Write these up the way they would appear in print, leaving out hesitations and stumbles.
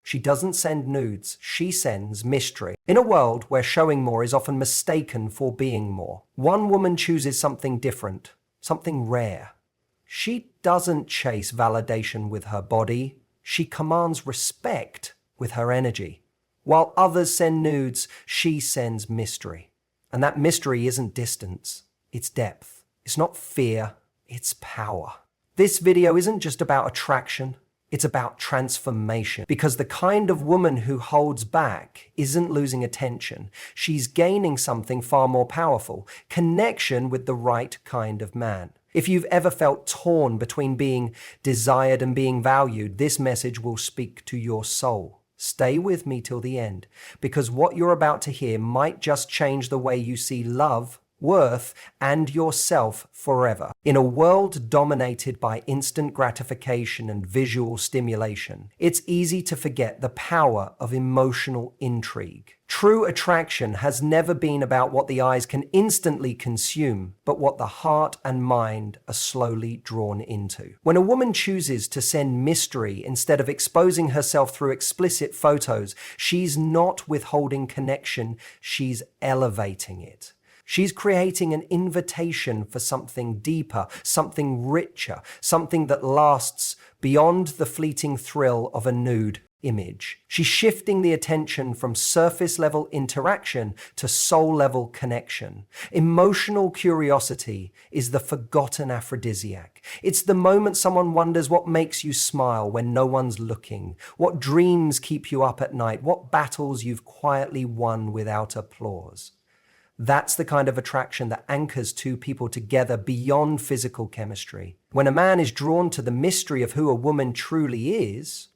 She doesn't send nudes, she sends mystery. In a world where showing more is often mistaken for being more, one woman chooses something different, something rare. She doesn't chase validation with her body, she commands respect with her energy. While others send nudes, she sends mystery. And that mystery isn't distance, it's depth. It's not fear, it's power. This video isn't just about attraction, it's about transformation. Because the kind of woman who holds back isn't losing attention. She's gaining something far more powerful, connection with the right kind of man. If you've ever felt torn between being desired and being valued, this message will speak to your soul. Stay with me till the end, because what you're about to hear might just change the way you see love, worth, and yourself forever. In a world dominated by instant gratification and visual stimulation, it's easy to forget the power of emotional intrigue. True attraction has never been about what the eyes can instantly consume, but what the heart and mind are slowly drawn into. When a woman chooses to send mystery instead of exposing herself through explicit photos, she's not withholding connection, she's elevating it. She's creating an invitation for something deeper, something richer, something that lasts beyond the fleeting thrill of a nude image. She's shifting the attention from surface-level interaction to soul-level connection. Emotional curiosity is the forgotten aphrodisiac. It's the moment someone wonders what makes you smile when no one's looking, what dreams keep you up at night, what battles you've quietly won without applause. That's the kind of attraction that anchors two people together beyond physical chemistry. When a man is drawn to the mystery of who a woman truly is,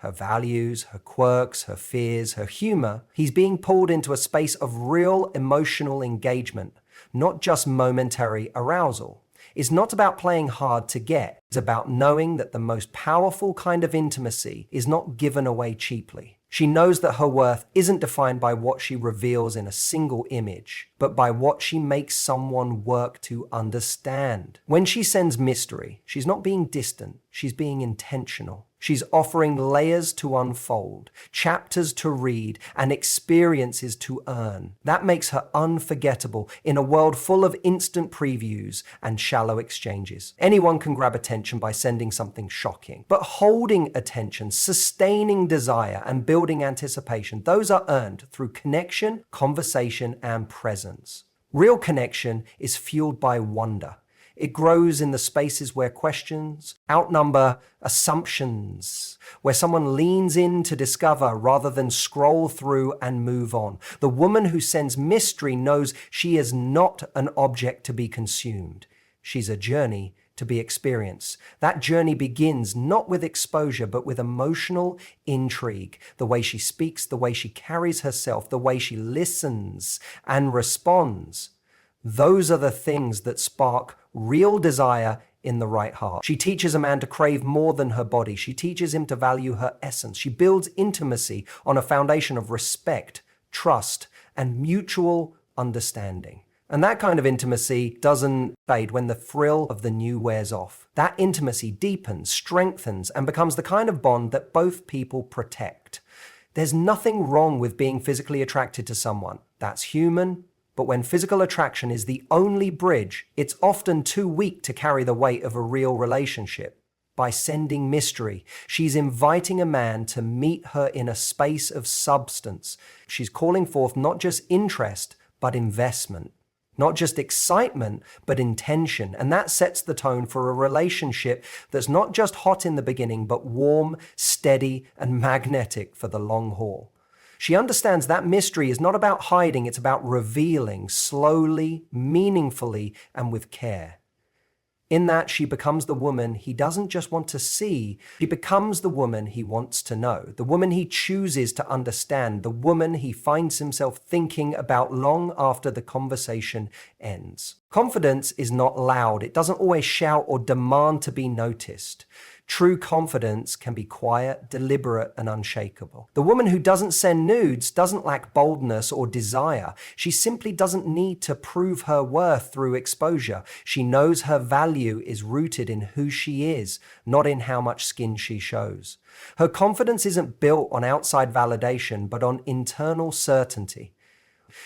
her values, her quirks, her fears, her humor, he's being pulled into a space of real emotional engagement, not just momentary arousal. It's not about playing hard to get. It's about knowing that the most powerful kind of intimacy is not given away cheaply. She knows that her worth isn't defined by what she reveals in a single image, but by what she makes someone work to understand. When she sends mystery, she's not being distant, she's being intentional. She's offering layers to unfold, chapters to read, and experiences to earn. That makes her unforgettable in a world full of instant previews and shallow exchanges. Anyone can grab attention by sending something shocking, but holding attention, sustaining desire, and building anticipation, those are earned through connection, conversation, and presence. Real connection is fueled by wonder. It grows in the spaces where questions outnumber assumptions, where someone leans in to discover rather than scroll through and move on. The woman who sends mystery knows she is not an object to be consumed. She's a journey to be experienced. That journey begins not with exposure, but with emotional intrigue. The way she speaks, the way she carries herself, the way she listens and responds. Those are the things that spark real desire in the right heart. She teaches a man to crave more than her body. She teaches him to value her essence. She builds intimacy on a foundation of respect, trust, and mutual understanding. And that kind of intimacy doesn't fade when the thrill of the new wears off. That intimacy deepens, strengthens, and becomes the kind of bond that both people protect. There's nothing wrong with being physically attracted to someone. That's human. But when physical attraction is the only bridge, it's often too weak to carry the weight of a real relationship. By sending mystery, she's inviting a man to meet her in a space of substance. She's calling forth not just interest, but investment. Not just excitement, but intention. And that sets the tone for a relationship that's not just hot in the beginning, but warm, steady, and magnetic for the long haul. She understands that mystery is not about hiding, it's about revealing slowly, meaningfully, and with care. In that, she becomes the woman he doesn't just want to see, she becomes the woman he wants to know, the woman he chooses to understand, the woman he finds himself thinking about long after the conversation ends. Confidence is not loud, it doesn't always shout or demand to be noticed. True confidence can be quiet, deliberate, and unshakable. The woman who doesn't send nudes doesn't lack boldness or desire. She simply doesn't need to prove her worth through exposure. She knows her value is rooted in who she is, not in how much skin she shows. Her confidence isn't built on outside validation, but on internal certainty.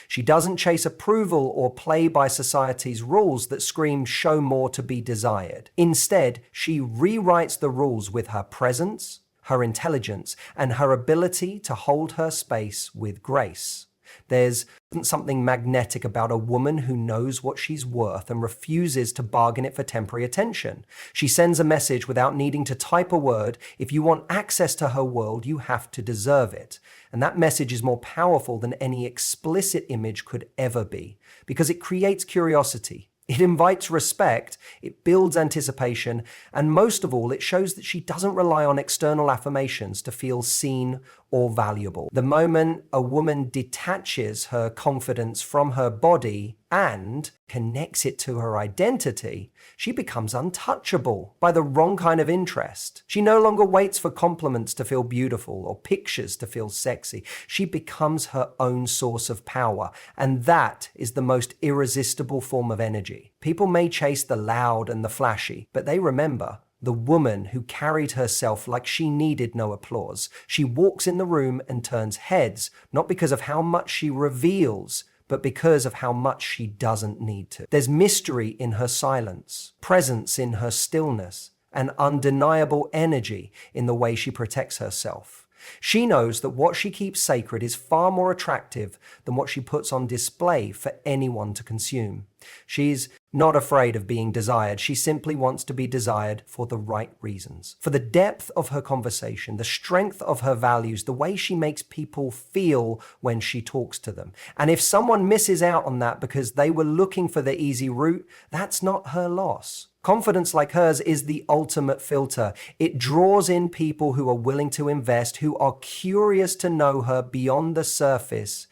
She doesn't chase approval or play by society's rules that scream show more to be desired. Instead, she rewrites the rules with her presence, her intelligence, and her ability to hold her space with grace. There's something magnetic about a woman who knows what she's worth and refuses to bargain it for temporary attention. She sends a message without needing to type a word. If you want access to her world, you have to deserve it. And that message is more powerful than any explicit image could ever be, because it creates curiosity. It invites respect, it builds anticipation, and most of all, it shows that she doesn't rely on external affirmations to feel seen or valuable. The moment a woman detaches her confidence from her body and connects it to her identity, she becomes untouchable by the wrong kind of interest. She no longer waits for compliments to feel beautiful or pictures to feel sexy. She becomes her own source of power, and that is the most irresistible form of energy. People may chase the loud and the flashy, but they remember the woman who carried herself like she needed no applause. She walks in the room and turns heads, not because of how much she reveals, but because of how much she doesn't need to. There's mystery in her silence, presence in her stillness, and undeniable energy in the way she protects herself. She knows that what she keeps sacred is far more attractive than what she puts on display for anyone to consume. She's not afraid of being desired. She simply wants to be desired for the right reasons. For the depth of her conversation, the strength of her values, the way she makes people feel when she talks to them. And if someone misses out on that because they were looking for the easy route, that's not her loss. Confidence like hers is the ultimate filter. It draws in people who are willing to invest, who are curious to know her beyond the surface,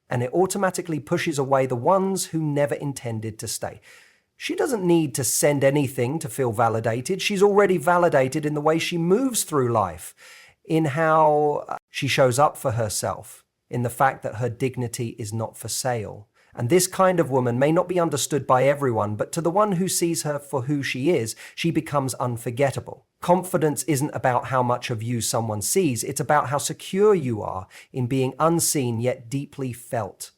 and it automatically pushes away the ones who never intended to stay. She doesn't need to send anything to feel validated. She's already validated in the way she moves through life, in how she shows up for herself, in the fact that her dignity is not for sale. And this kind of woman may not be understood by everyone, but to the one who sees her for who she is, she becomes unforgettable. Confidence isn't about how much of you someone sees, it's about how secure you are in being unseen yet deeply felt.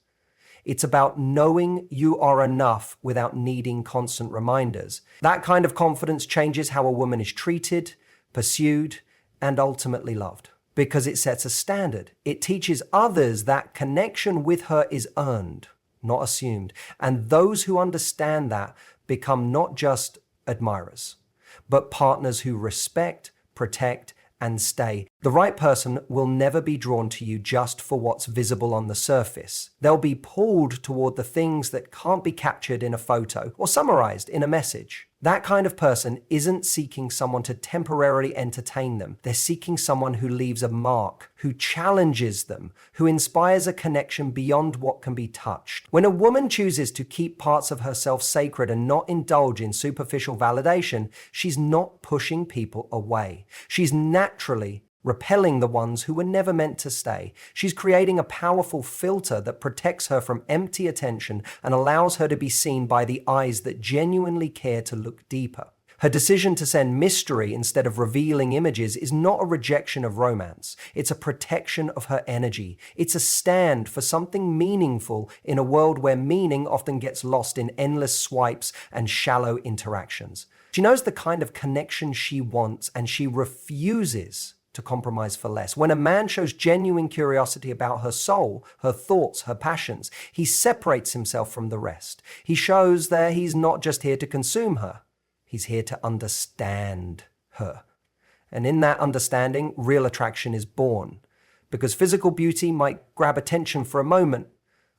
It's about knowing you are enough without needing constant reminders. That kind of confidence changes how a woman is treated, pursued, and ultimately loved. Because it sets a standard. It teaches others that connection with her is earned, not assumed. And those who understand that become not just admirers, but partners who respect, protect, and stay. The right person will never be drawn to you just for what's visible on the surface. They'll be pulled toward the things that can't be captured in a photo or summarized in a message. That kind of person isn't seeking someone to temporarily entertain them. They're seeking someone who leaves a mark, who challenges them, who inspires a connection beyond what can be touched. When a woman chooses to keep parts of herself sacred and not indulge in superficial validation, she's not pushing people away. She's naturally repelling the ones who were never meant to stay. She's creating a powerful filter that protects her from empty attention and allows her to be seen by the eyes that genuinely care to look deeper. Her decision to send mystery instead of revealing images is not a rejection of romance. It's a protection of her energy. It's a stand for something meaningful in a world where meaning often gets lost in endless swipes and shallow interactions. She knows the kind of connection she wants, and she refuses to compromise for less. When a man shows genuine curiosity about her soul, her thoughts, her passions, he separates himself from the rest. He shows that he's not just here to consume her, he's here to understand her. And in that understanding, real attraction is born. Because physical beauty might grab attention for a moment,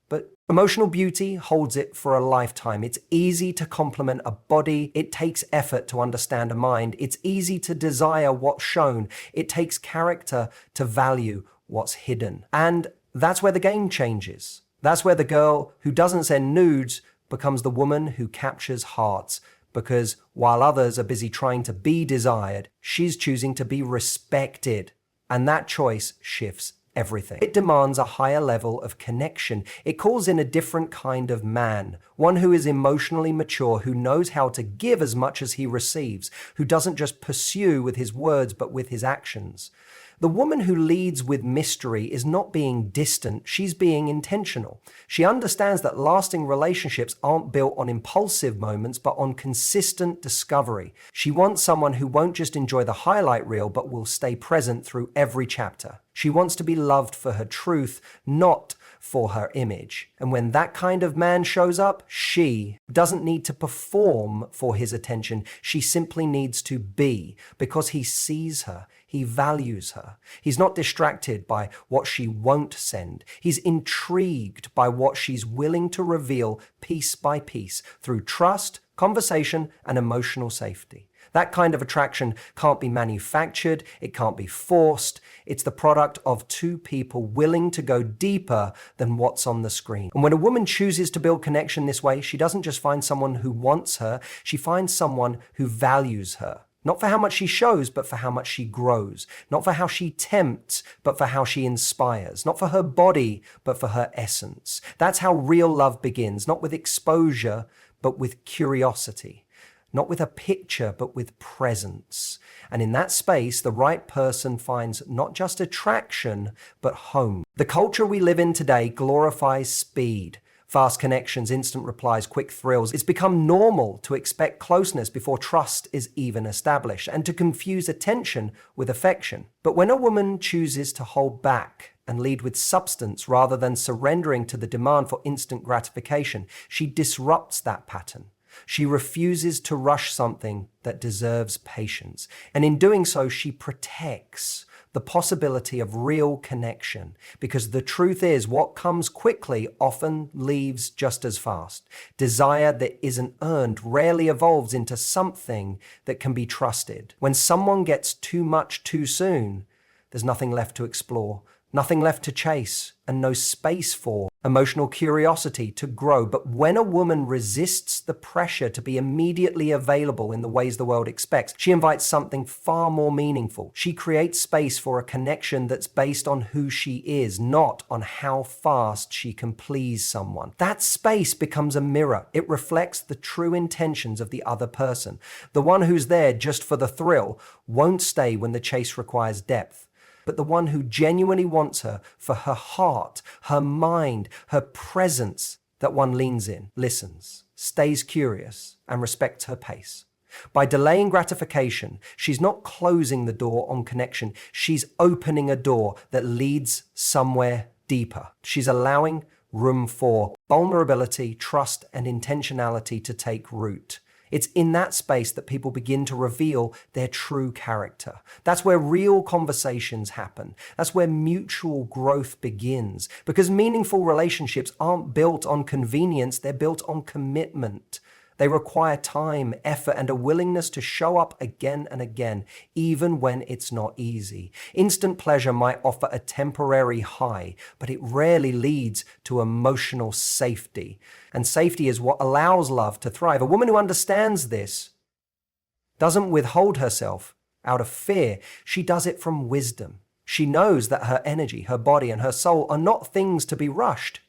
but emotional beauty holds it for a lifetime. It's easy to compliment a body. It takes effort to understand a mind. It's easy to desire what's shown. It takes character to value what's hidden. And that's where the game changes. That's where the girl who doesn't send nudes becomes the woman who captures hearts, because while others are busy trying to be desired, she's choosing to be respected. And that choice shifts everything. It demands a higher level of connection. It calls in a different kind of man, one who is emotionally mature, who knows how to give as much as he receives, who doesn't just pursue with his words but with his actions. The woman who leads with mystery is not being distant, she's being intentional. She understands that lasting relationships aren't built on impulsive moments, but on consistent discovery. She wants someone who won't just enjoy the highlight reel, but will stay present through every chapter. She wants to be loved for her truth, not for her image. And when that kind of man shows up, she doesn't need to perform for his attention. She simply needs to be, because he sees her. He values her. He's not distracted by what she won't send. He's intrigued by what she's willing to reveal piece by piece through trust, conversation, and emotional safety. That kind of attraction can't be manufactured. It can't be forced. It's the product of two people willing to go deeper than what's on the screen. And when a woman chooses to build connection this way, she doesn't just find someone who wants her. She finds someone who values her. Not for how much she shows, but for how much she grows. Not for how she tempts, but for how she inspires. Not for her body, but for her essence. That's how real love begins, not with exposure, but with curiosity. Not with a picture, but with presence. And in that space, the right person finds not just attraction, but home. The culture we live in today glorifies speed. Fast connections, instant replies, quick thrills. It's become normal to expect closeness before trust is even established, and to confuse attention with affection. But when a woman chooses to hold back and lead with substance rather than surrendering to the demand for instant gratification, she disrupts that pattern. She refuses to rush something that deserves patience. And in doing so, she protects the possibility of real connection, because the truth is what comes quickly often leaves just as fast. Desire that isn't earned rarely evolves into something that can be trusted. When someone gets too much too soon, there's nothing left to explore, nothing left to chase, and no space for emotional curiosity to grow. But when a woman resists the pressure to be immediately available in the ways the world expects, she invites something far more meaningful. She creates space for a connection that's based on who she is, not on how fast she can please someone. That space becomes a mirror. It reflects the true intentions of the other person. The one who's there just for the thrill won't stay when the chase requires depth. But the one who genuinely wants her for her heart, her mind, her presence, that one leans in, listens, stays curious, and respects her pace. By delaying gratification, she's not closing the door on connection. She's opening a door that leads somewhere deeper. She's allowing room for vulnerability, trust, and intentionality to take root. It's in that space that people begin to reveal their true character. That's where real conversations happen. That's where mutual growth begins. Because meaningful relationships aren't built on convenience, they're built on commitment. They require time, effort, and a willingness to show up again and again, even when it's not easy. Instant pleasure might offer a temporary high, but it rarely leads to emotional safety. And safety is what allows love to thrive. A woman who understands this doesn't withhold herself out of fear. She does it from wisdom. She knows that her energy, her body, and her soul are not things to be rushed.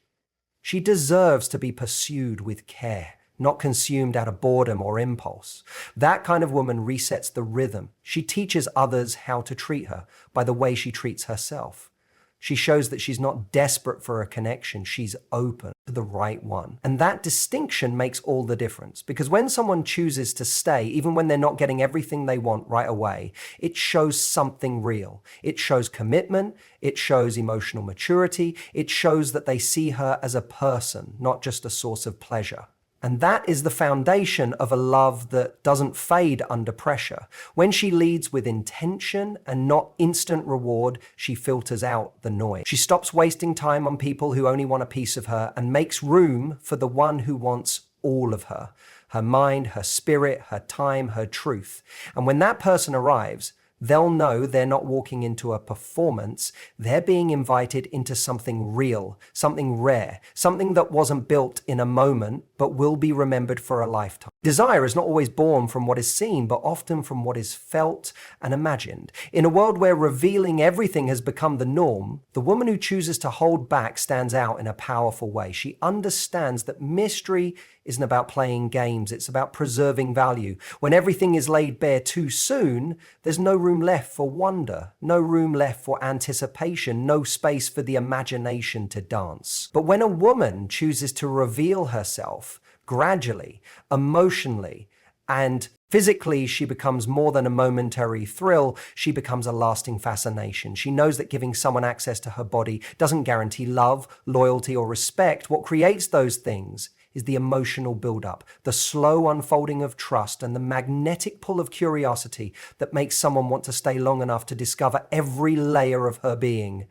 She deserves to be pursued with care, not consumed out of boredom or impulse. That kind of woman resets the rhythm. She teaches others how to treat her by the way she treats herself. She shows that she's not desperate for a connection, she's open to the right one. And that distinction makes all the difference, because when someone chooses to stay, even when they're not getting everything they want right away, it shows something real. It shows commitment, it shows emotional maturity, it shows that they see her as a person, not just a source of pleasure. And that is the foundation of a love that doesn't fade under pressure. When she leads with intention and not instant reward, she filters out the noise. She stops wasting time on people who only want a piece of her and makes room for the one who wants all of her. Her mind, her spirit, her time, her truth. And when that person arrives, they'll know they're not walking into a performance. They're being invited into something real, something rare, something that wasn't built in a moment, but will be remembered for a lifetime. Desire is not always born from what is seen, but often from what is felt and imagined. In a world where revealing everything has become the norm, the woman who chooses to hold back stands out in a powerful way. She understands that mystery isn't about playing games, it's about preserving value. When everything is laid bare too soon, there's no room left for wonder, no room left for anticipation, no space for the imagination to dance. But when a woman chooses to reveal herself gradually, emotionally, and physically, she becomes more than a momentary thrill. She becomes a lasting fascination. She knows that giving someone access to her body doesn't guarantee love, loyalty, or respect. What creates those things is the emotional buildup, the slow unfolding of trust, and the magnetic pull of curiosity that makes someone want to stay long enough to discover every layer of her being.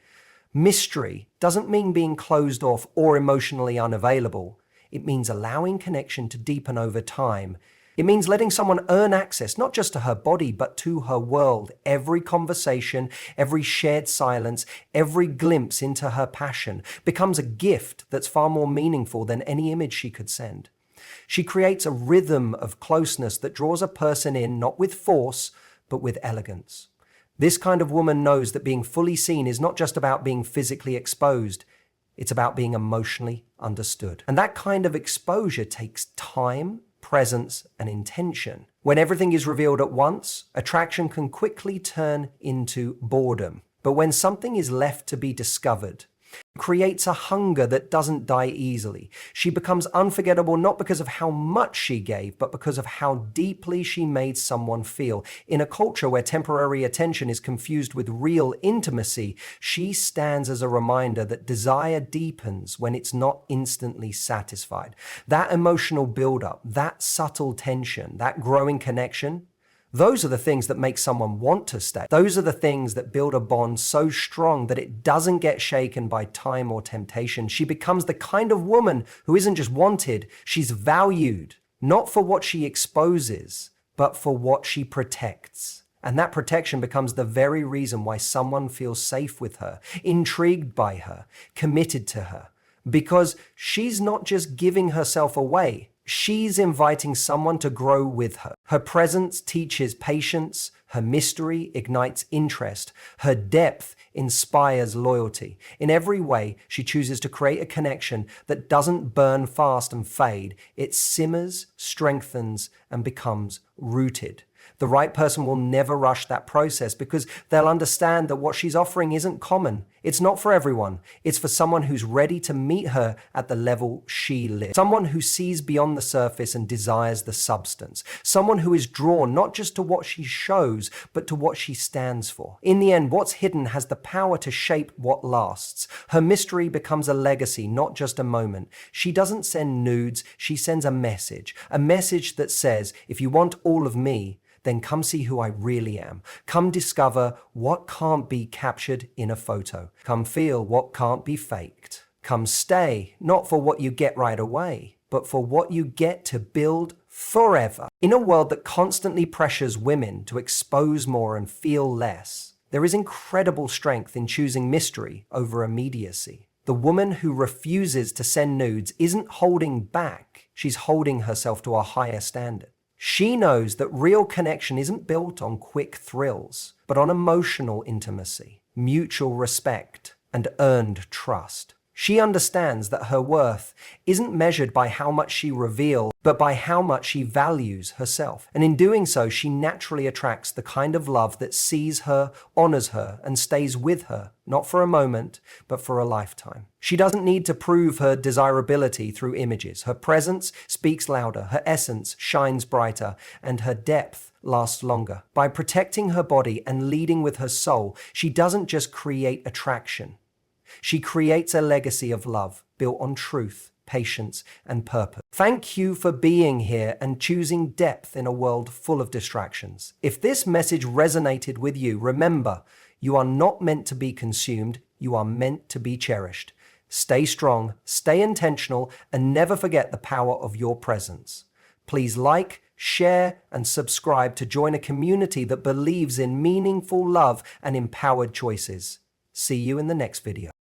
Mystery doesn't mean being closed off or emotionally unavailable. It means allowing connection to deepen over time. It means letting someone earn access, not just to her body, but to her world. Every conversation, every shared silence, every glimpse into her passion becomes a gift that's far more meaningful than any image she could send. She creates a rhythm of closeness that draws a person in, not with force, but with elegance. This kind of woman knows that being fully seen is not just about being physically exposed. It's about being emotionally understood. And that kind of exposure takes time, presence, and intention. When everything is revealed at once, attraction can quickly turn into boredom. But when something is left to be discovered, it creates a hunger that doesn't die easily. She becomes unforgettable not because of how much she gave, but because of how deeply she made someone feel. In a culture where temporary attention is confused with real intimacy, she stands as a reminder that desire deepens when it's not instantly satisfied. That emotional buildup, that subtle tension, that growing connection, those are the things that make someone want to stay. Those are the things that build a bond so strong that it doesn't get shaken by time or temptation. She becomes the kind of woman who isn't just wanted, she's valued, not for what she exposes, but for what she protects. And that protection becomes the very reason why someone feels safe with her, intrigued by her, committed to her. Because she's not just giving herself away, she's inviting someone to grow with her. Her presence teaches patience, her mystery ignites interest, her depth inspires loyalty. In every way, she chooses to create a connection that doesn't burn fast and fade. It simmers, strengthens, and becomes rooted. The right person will never rush that process because they'll understand that what she's offering isn't common. It's not for everyone. It's for someone who's ready to meet her at the level she lives. Someone who sees beyond the surface and desires the substance. Someone who is drawn not just to what she shows, but to what she stands for. In the end, what's hidden has the power to shape what lasts. Her mystery becomes a legacy, not just a moment. She doesn't send nudes, she sends a message that says, if you want all of me, then come see who I really am. Come discover what can't be captured in a photo. Come feel what can't be faked. Come stay, not for what you get right away, but for what you get to build forever. In a world that constantly pressures women to expose more and feel less, there is incredible strength in choosing mystery over immediacy. The woman who refuses to send nudes isn't holding back, she's holding herself to a higher standard. She knows that real connection isn't built on quick thrills, but on emotional intimacy, mutual respect, and earned trust. She understands that her worth isn't measured by how much she reveals, but by how much she values herself. And in doing so, she naturally attracts the kind of love that sees her, honors her, and stays with her, not for a moment, but for a lifetime. She doesn't need to prove her desirability through images. Her presence speaks louder, her essence shines brighter, and her depth lasts longer. By protecting her body and leading with her soul, she doesn't just create attraction. She creates a legacy of love built on truth, patience, and purpose. Thank you for being here and choosing depth in a world full of distractions. If this message resonated with you, remember, you are not meant to be consumed, you are meant to be cherished. Stay strong, stay intentional, and never forget the power of your presence. Please like, share, and subscribe to join a community that believes in meaningful love and empowered choices. See you in the next video.